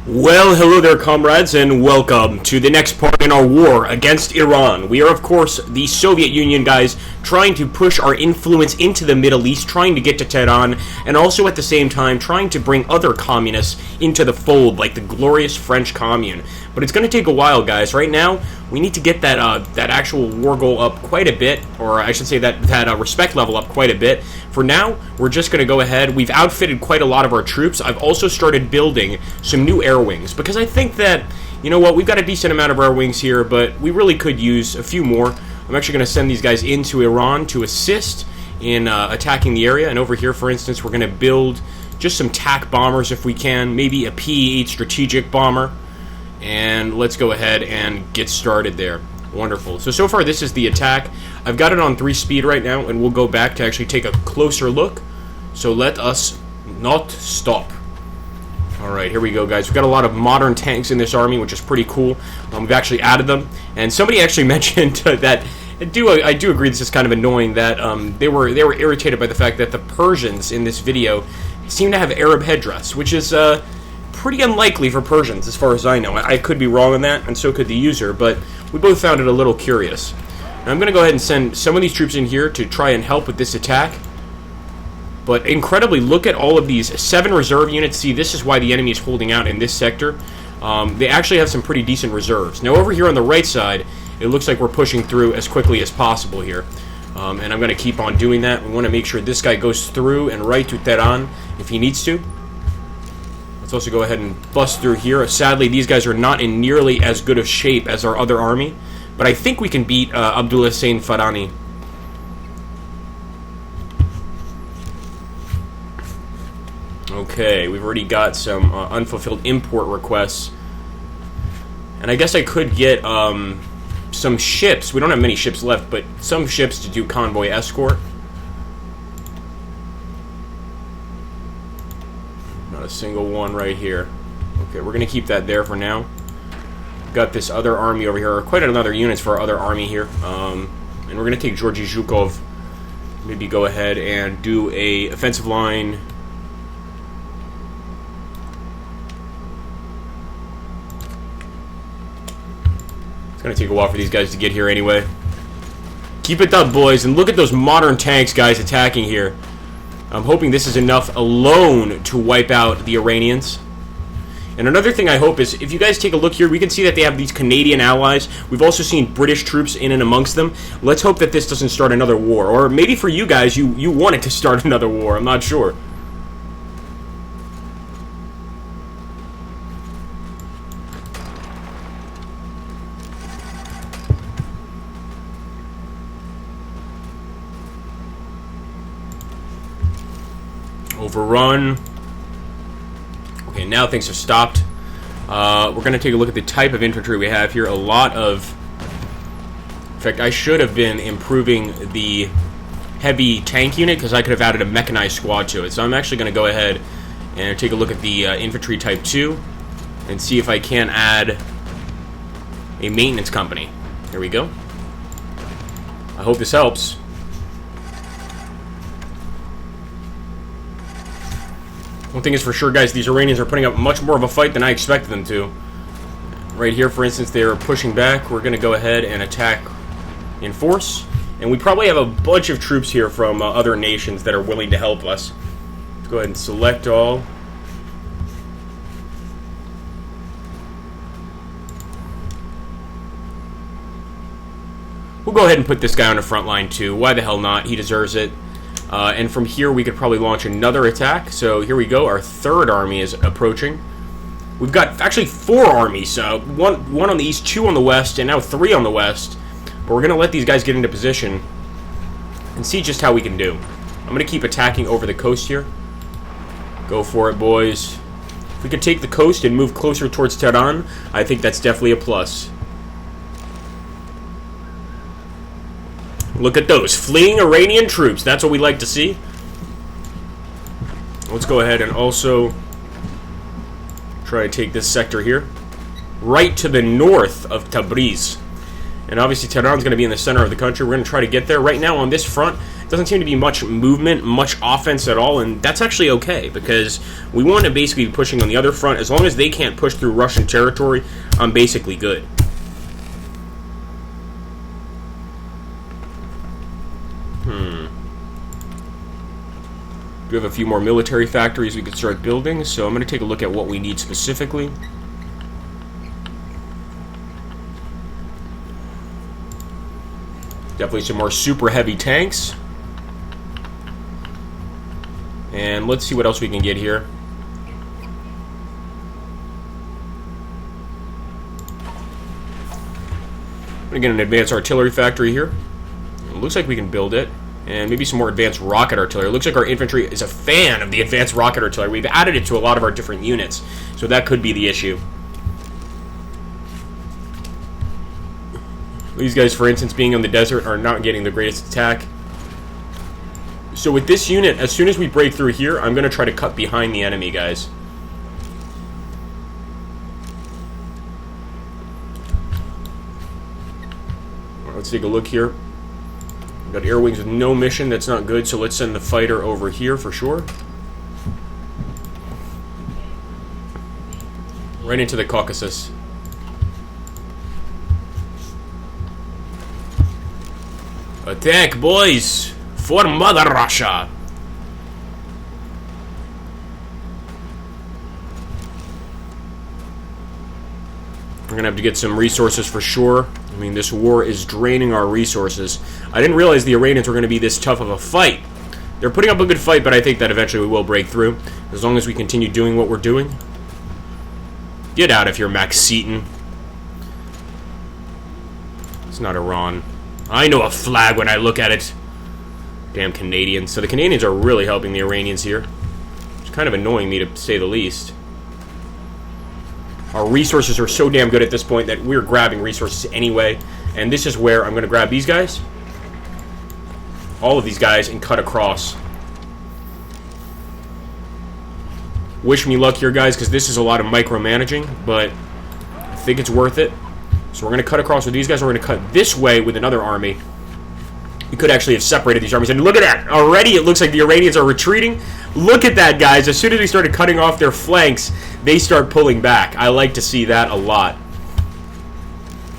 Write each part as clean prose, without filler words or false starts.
Well, hello there, comrades, and welcome to the next part in our war against Iran. We are, of course, the Soviet Union guys trying to push our influence into the Middle East, trying to get to Tehran, and also at the same time trying to bring other communists into the fold, like the glorious French Commune. But it's going to take a while, guys. Right now, we need to get that actual war goal up quite a bit, or I should say that respect level up quite a bit. For now, we're just going to go ahead. We've outfitted quite a lot of our troops. I've also started building some new air wings, because I think that, you know what, we've got a decent amount of air wings here, but we really could use a few more. I'm actually going to send these guys into Iran to assist in attacking the area. And over here, for instance, we're going to build just some TAC bombers if we can, maybe a P-8 strategic bomber. And let's go ahead and get started there. Wonderful. So far this is the attack. I've got it on 3 speed right now, and we'll go back to actually take a closer look. So let us not stop. Alright, here we go, guys. We've got a lot of modern tanks in this army, which is pretty cool. We've actually added them. And somebody actually mentioned that I do agree this is kind of annoying, that they were irritated by the fact that the Persians in this video seem to have Arab headdress, which is pretty unlikely for Persians, as far as I know. I could be wrong on that, and so could the user, but we both found it a little curious. Now, I'm going to go ahead and send some of these troops in here to try and help with this attack. But incredibly, look at all of these 7 reserve units. See, this is why the enemy is holding out in this sector. They actually have some pretty decent reserves. Now, over here on the right side, it looks like we're pushing through as quickly as possible here. And I'm going to keep on doing that. We want to make sure this guy goes through and right to Tehran if he needs to. Let's also go ahead and bust through here. Sadly, these guys are not in nearly as good of shape as our other army, but I think we can beat Abdullah Hussein Farani. Okay, we've already got some unfulfilled import requests, and I guess I could get some ships. We don't have many ships left, but some ships to do convoy escort. Not a single one right here. Okay, we're going to keep that there for now. Got this other army over here, or quite another units for our other army here. And we're going to take Georgy Zhukov. Maybe go ahead and do a offensive line. It's going to take a while for these guys to get here anyway. Keep it up, boys, and look at those modern tanks, guys, attacking here. I'm hoping this is enough alone to wipe out the Iranians. And another thing I hope is, if you guys take a look here, we can see that they have these Canadian allies. We've also seen British troops in and amongst them. Let's hope that this doesn't start another war. Or maybe for you guys, you want it to start another war. I'm not sure. Overrun. Okay, now things have stopped. We're going to take a look at the type of infantry we have here. A lot of... In fact, I should have been improving the heavy tank unit, because I could have added a mechanized squad to it. So I'm actually going to go ahead and take a look at the infantry type 2 and see if I can add a maintenance company. Here we go. I hope this helps. One thing is for sure, guys, these Iranians are putting up much more of a fight than I expected them to. Right here, for instance, they're pushing back. We're going to go ahead and attack in force. And we probably have a bunch of troops here from other nations that are willing to help us. Let's go ahead and select all. We'll go ahead and put this guy on the front line too. Why the hell not? He deserves it. And from here, we could probably launch another attack. So here we go. Our third army is approaching. We've got actually 4 armies. One on the east, 2 on the west, and now 3 on the west. But we're going to let these guys get into position and see just how we can do. I'm going to keep attacking over the coast here. Go for it, boys. If we could take the coast and move closer towards Tehran, I think that's definitely a plus. Look at those fleeing Iranian troops. That's what we like to see. Let's go ahead and also try to take this sector here, right to the north of Tabriz. And obviously Tehran's going to be in the center of the country. We're going to try to get there. Right now on this front, Doesn't seem to be much movement, much offense at all, and that's actually okay, because we want to basically be pushing on the other front. As long as they can't push through Russian territory, I'm basically good. We have a few more military factories we could start building, so I'm going to take a look at what we need specifically. Definitely some more super heavy tanks. And let's see what else we can get here. I'm going to get an advanced artillery factory here. It looks like we can build it. And maybe some more advanced rocket artillery. It looks like our infantry is a fan of the advanced rocket artillery. We've added it to a lot of our different units, so that could be the issue. These guys, for instance, being on the desert, are not getting the greatest attack. So with this unit, as soon as we break through here, I'm going to try to cut behind the enemy, guys. All right, let's take a look here. We've got air wings with no mission. That's not good, so let's send the fighter over here for sure. Right into the Caucasus. Attack, boys! For Mother Russia! We're gonna have to get some resources for sure. I mean, this war is draining our resources. I didn't realize the Iranians were going to be this tough of a fight. They're putting up a good fight, but I think that eventually we will break through, as long as we continue doing what we're doing. Get out of here, Max Seaton. It's not Iran. I know a flag when I look at it. Damn Canadians. So the Canadians are really helping the Iranians here. It's kind of annoying me, to say the least. Our resources are so damn good at this point that we're grabbing resources anyway. And this is where I'm going to grab these guys. All of these guys, and cut across. Wish me luck here, guys, because this is a lot of micromanaging, but I think it's worth it. So we're going to cut across with these guys. We're going to cut this way with another army. We could actually have separated these armies. And look at that! Already it looks like the Iranians are retreating. Look at that, guys. As soon as we started cutting off their flanks, they start pulling back. I like to see that a lot.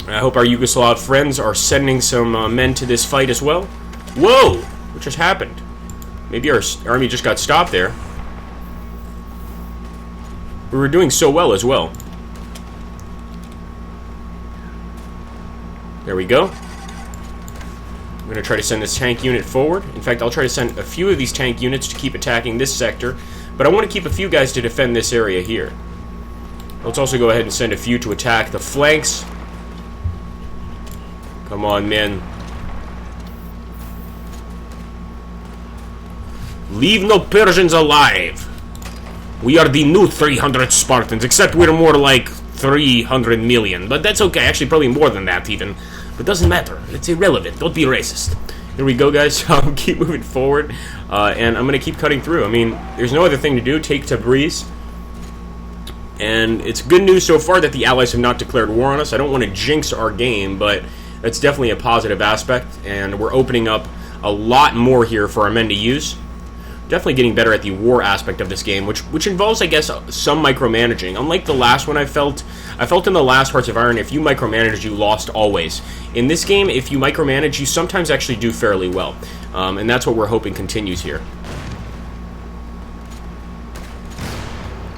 I hope our Yugoslav friends are sending some men to this fight as well. Whoa! What just happened? Maybe our army just got stopped there. We were doing so well as well. There we go. I'm going to try to send this tank unit forward. In fact, I'll try to send a few of these tank units to keep attacking this sector. But I want to keep a few guys to defend this area here. Let's also go ahead and send a few to attack the flanks. Come on, men. Leave no Persians alive. We are the new 300 Spartans, except we're more like 300 million. But that's okay, actually probably more than that even. But doesn't matter, it's irrelevant, don't be racist. Here we go, guys. I'll keep moving forward, and I'm going to keep cutting through. I mean, there's no other thing to do. Take Tabriz. And it's good news so far that the Allies have not declared war on us. I don't want to jinx our game, but that's definitely a positive aspect, and we're opening up a lot more here for our men to use. Definitely getting better at the war aspect of this game, which involves, I guess, some micromanaging. Unlike the last one I felt in the last Hearts of Iron, if you micromanage, you lost always. In this game, if you micromanage, you sometimes actually do fairly well. And that's what we're hoping continues here.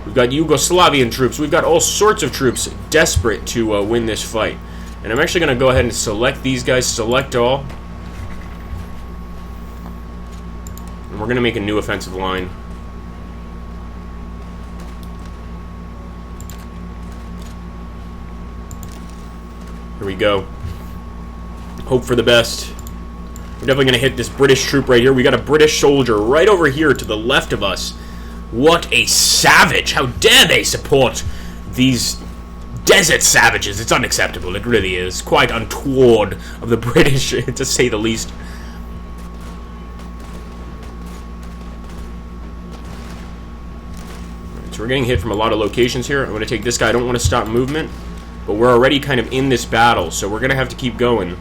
We've got Yugoslavian troops. We've got all sorts of troops desperate to win this fight. And I'm actually going to go ahead and select these guys. Select all. And we're going to make a new offensive line. Here we go. Hope for the best. We're definitely going to hit this British troop right here. We got a British soldier right over here to the left of us. What a savage! How dare they support these desert savages? It's unacceptable. It really is. Quite untoward of the British, to say the least. So we're getting hit from a lot of locations here. I'm going to take this guy. I don't want to stop movement, but we're already kind of in this battle, so we're going to have to keep going.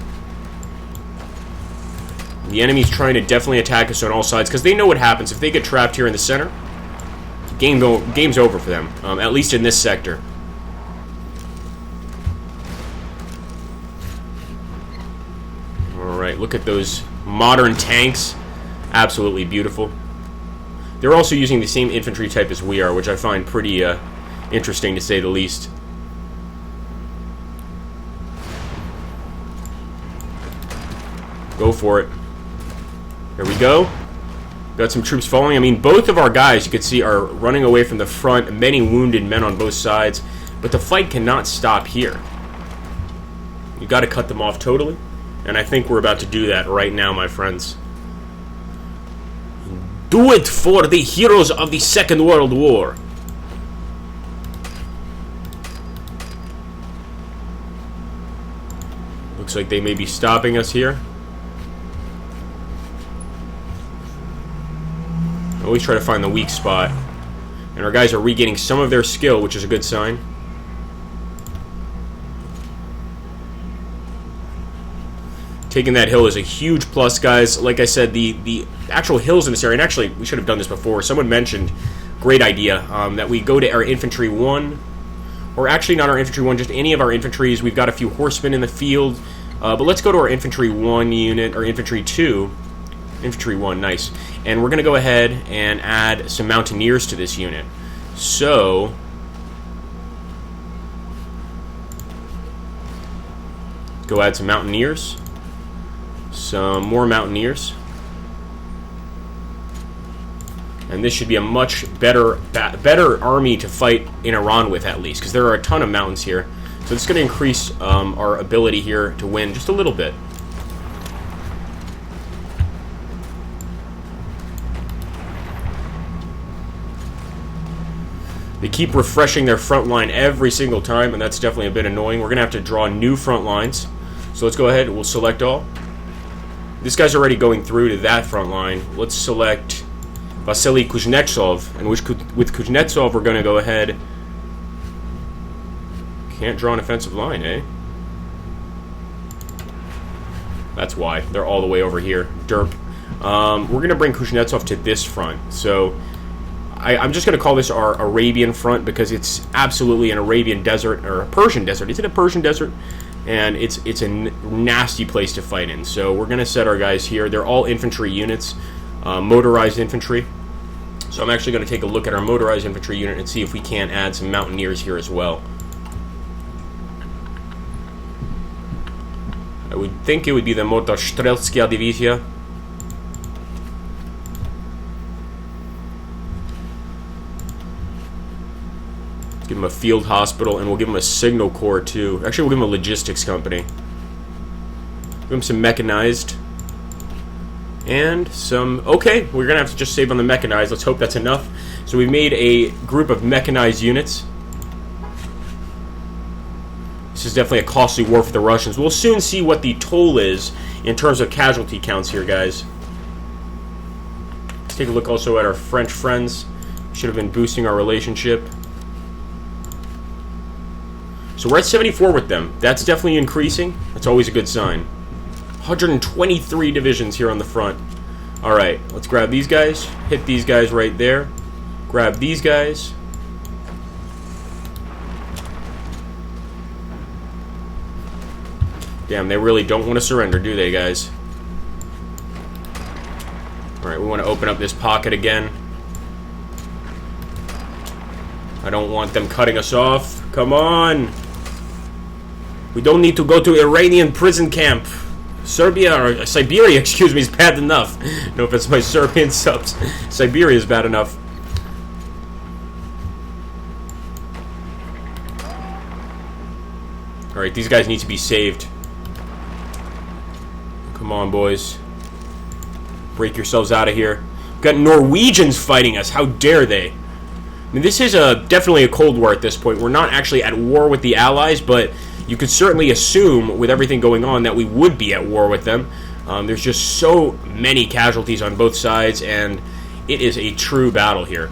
The enemy's trying to definitely attack us on all sides because they know what happens. If they get trapped here in the center, game's over for them, at least in this sector. Alright, look at those modern tanks. Absolutely beautiful. They're also using the same infantry type as we are, which I find pretty interesting to say the least. Go for it. There we go. Got some troops following. I mean, both of our guys, you can see, are running away from the front. Many wounded men on both sides. But the fight cannot stop here. You got to cut them off totally. And I think we're about to do that right now, my friends. Do it for the heroes of the Second World War. Looks like they may be stopping us here. Always try to find the weak spot. And our guys are regaining some of their skill, which is a good sign. Taking that hill is a huge plus, guys. Like I said, the actual hills in this area, and actually, we should have done this before. Someone mentioned, great idea, that we go to our infantry 1, or actually not our infantry 1, just any of our infantries. We've got a few horsemen in the field, but let's go to our infantry 1 unit, or infantry 2. Infantry 1, nice. And we're going to go ahead and add some mountaineers to this unit. So, go add some mountaineers. Some more mountaineers. And this should be a much better army to fight in Iran with, at least, because there are a ton of mountains here. So it's going to increase our ability here to win just a little bit. They keep refreshing their front line every single time, and that's definitely a bit annoying. We're going to have to draw new front lines. So let's go ahead. We'll select all. This guy's already going through to that front line. Let's select Vasily Kuznetsov. And with Kuznetsov, we're going to go ahead. Can't draw an offensive line, eh? That's why. They're all the way over here. Derp. We're going to bring Kuznetsov to this front. So I'm just going to call this our Arabian front because it's absolutely an Arabian desert, or a Persian desert. Is it a Persian desert? And it's a nasty place to fight in. So we're going to set our guys here. They're all infantry units, motorized infantry. So I'm actually going to take a look at our motorized infantry unit and see if we can't add some mountaineers here as well. I would think it would be the Motostrelskaya Divizia. Give him a field hospital, and we'll give him a signal corps too. Actually, we'll give him a logistics company. Give him some mechanized. And some... Okay, we're going to have to just save on the mechanized. Let's hope that's enough. So we've made a group of mechanized units. This is definitely a costly war for the Russians. We'll soon see what the toll is in terms of casualty counts here, guys. Let's take a look also at our French friends. Should have been boosting our relationship. So we're at 74 with them. That's definitely increasing. That's always a good sign. 123 divisions here on the front. Alright, let's grab these guys. Hit these guys right there. Grab these guys. Damn, they really don't want to surrender, do they, guys? Alright, we want to open up this pocket again. I don't want them cutting us off. Come on! We don't need to go to Iranian prison camp. Serbia, or Siberia, excuse me, is bad enough. No offense to my Serbian subs. Siberia is bad enough. Alright, these guys need to be saved. Come on, boys. Break yourselves out of here. We've got Norwegians fighting us. How dare they? I mean, this is definitely a Cold War at this point. We're not actually at war with the Allies, but you could certainly assume, with everything going on, that we would be at war with them. There's just so many casualties on both sides, and it is a true battle here.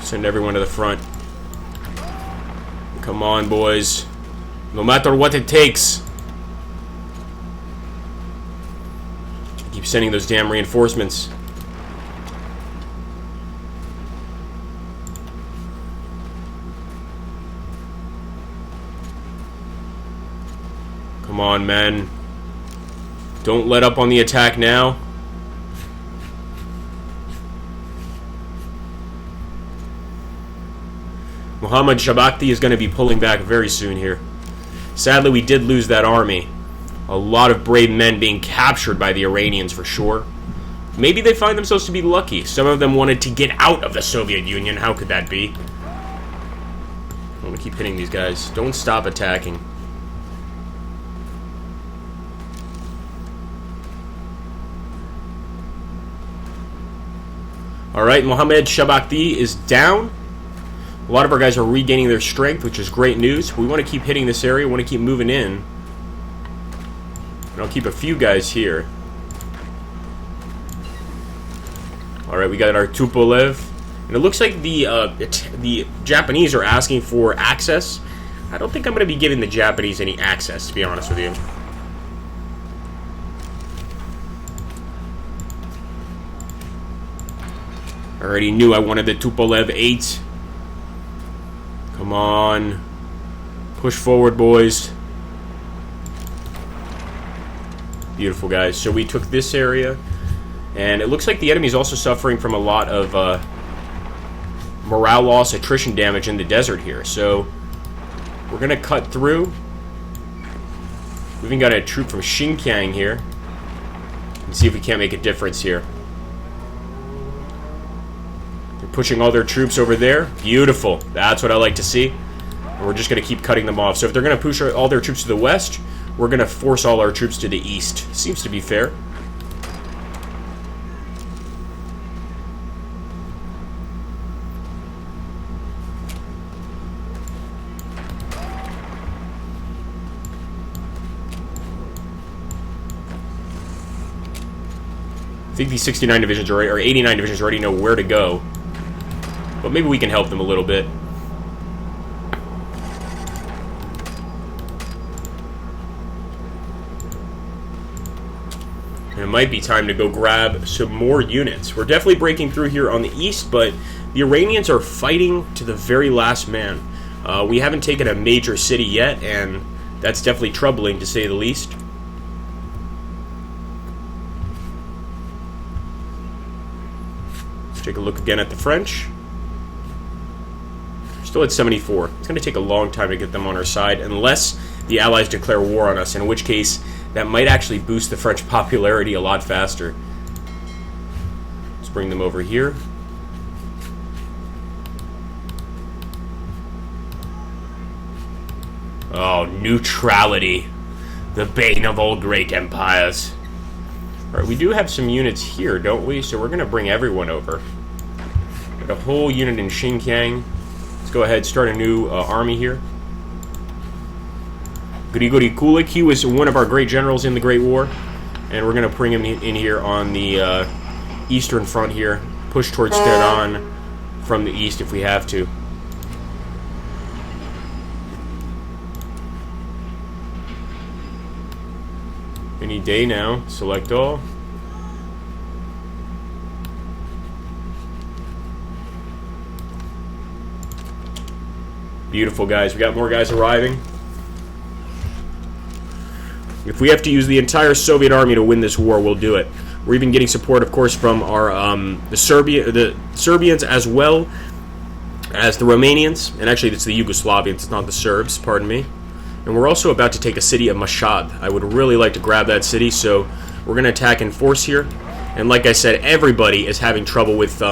Send everyone to the front. Come on, boys. No matter what it takes. Keep sending those damn reinforcements. Come on, men. Don't let up on the attack now. Muhammad Shabakti is going to be pulling back very soon here. Sadly, we did lose that army. A lot of brave men being captured by the Iranians for sure. Maybe they find themselves to be lucky. Some of them wanted to get out of the Soviet Union. How could that be? I'm going to keep hitting these guys. Don't stop attacking. Alright, Mohammed Shabakti is down. A lot of our guys are regaining their strength, which is great news. We want to keep hitting this area. We want to keep moving in. And I'll keep a few guys here. Alright, we got our Tupolev. And it looks like the Japanese are asking for access. I don't think I'm going to be giving the Japanese any access, to be honest with you. I already knew I wanted the Tupolev 8. Come on. Push forward, boys. Beautiful, guys. So we took this area. And it looks like the enemy is also suffering from a lot of morale loss, attrition damage in the desert here. So we're going to cut through. We've even got a troop from Xinjiang here. And see if we can't make a difference here. Pushing all their troops over there. Beautiful. That's what I like to see. And we're just going to keep cutting them off. So if they're going to push all their troops to the west, we're going to force all our troops to the east. Seems to be fair. I think these 69 divisions or 89 divisions already know where to go. But maybe we can help them a little bit. And it might be time to go grab some more units. We're definitely breaking through here on the east, but the Iranians are fighting to the very last man. We haven't taken a major city yet, and that's definitely troubling to say the least. Let's take a look again at the French. Still at 74. It's going to take a long time to get them on our side, unless the Allies declare war on us, in which case that might actually boost the French popularity a lot faster. Let's bring them over here. Oh, neutrality. The bane of all great empires. Alright, we do have some units here, don't we? So we're going to bring everyone over. Got a whole unit in Xinjiang. Let's go ahead and start a new army here. Grigory Kulik, he was one of our great generals in the Great War. And we're going to bring him in here on the eastern front here. Push towards Tehran from the east if we have to. Any day now. Select all. Beautiful, guys. We got more guys arriving. If we have to use the entire Soviet army to win this war, we'll do it. We're even getting support, of course, from our the Serbians as well as the Romanians. And actually, it's the Yugoslavians, it's not the Serbs, pardon me. And we're also about to take a city of Mashad. I would really like to grab that city, so we're going to attack in force here. And like I said, everybody is having trouble with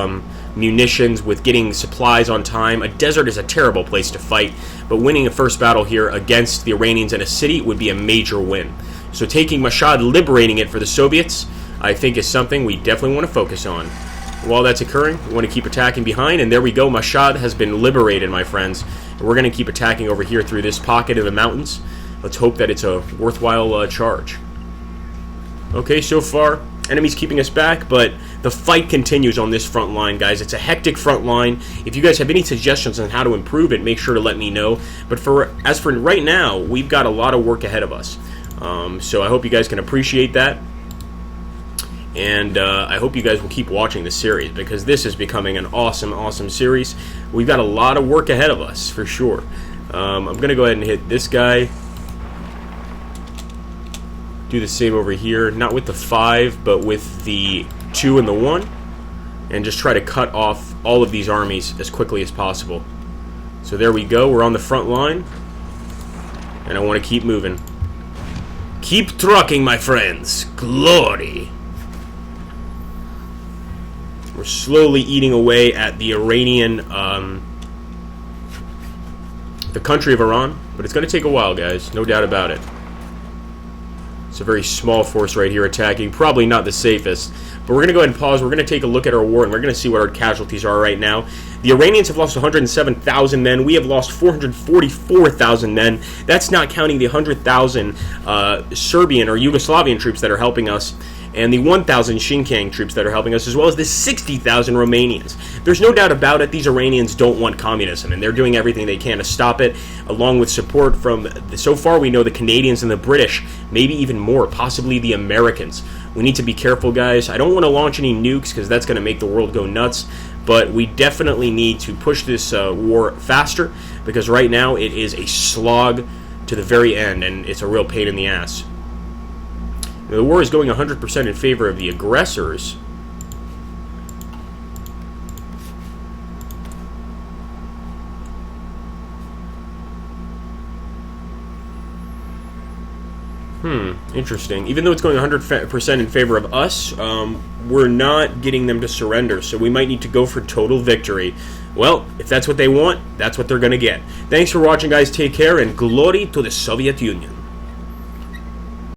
munitions, with getting supplies on time. A desert is a terrible place to fight, but winning a first battle here against the Iranians in a city would be a major win. So taking Mashad, liberating it for the Soviets, I think is something we definitely want to focus on. While that's occurring, we want to keep attacking behind, and there we go. Mashad has been liberated, my friends. And we're going to keep attacking over here through this pocket of the mountains. Let's hope that it's a worthwhile charge. Okay, so far, enemies keeping us back, but the fight continues on this front line, guys. It's a hectic front line. If you guys have any suggestions on how to improve it, make sure to let me know. But as for right now, we've got a lot of work ahead of us. So I hope you guys can appreciate that. And I hope you guys will keep watching this series, because this is becoming an awesome, awesome series. We've got a lot of work ahead of us, for sure. I'm going to go ahead and hit this guy. Do the same over here. Not with the 5, but with the 2 and the 1. And just try to cut off all of these armies as quickly as possible. So there we go. We're on the front line. And I want to keep moving. Keep trucking, my friends. Glory. We're slowly eating away at the Iranian, the country of Iran. But it's going to take a while, guys. No doubt about it. It's a very small force right here attacking. Probably not the safest. But we're going to go ahead and pause. We're going to take a look at our war, and we're going to see what our casualties are right now. The Iranians have lost 107,000 men. We have lost 444,000 men. That's not counting the 100,000 Serbian or Yugoslavian troops that are helping us, and the 1,000 Shinkang troops that are helping us, as well as the 60,000 Romanians. There's no doubt about it, these Iranians don't want communism, and they're doing everything they can to stop it, along with support from, so far we know, the Canadians and the British, maybe even more, possibly the Americans. We need to be careful, guys. I don't want to launch any nukes, because that's going to make the world go nuts, but we definitely need to push this war faster, because right now it is a slog to the very end, and it's a real pain in the ass. The war is going 100% in favor of the aggressors. Interesting. Even though it's going 100% in favor of us, we're not getting them to surrender, so we might need to go for total victory. Well, if that's what they want, that's what they're going to get. Thanks for watching, guys. Take care, and glory to the Soviet Union.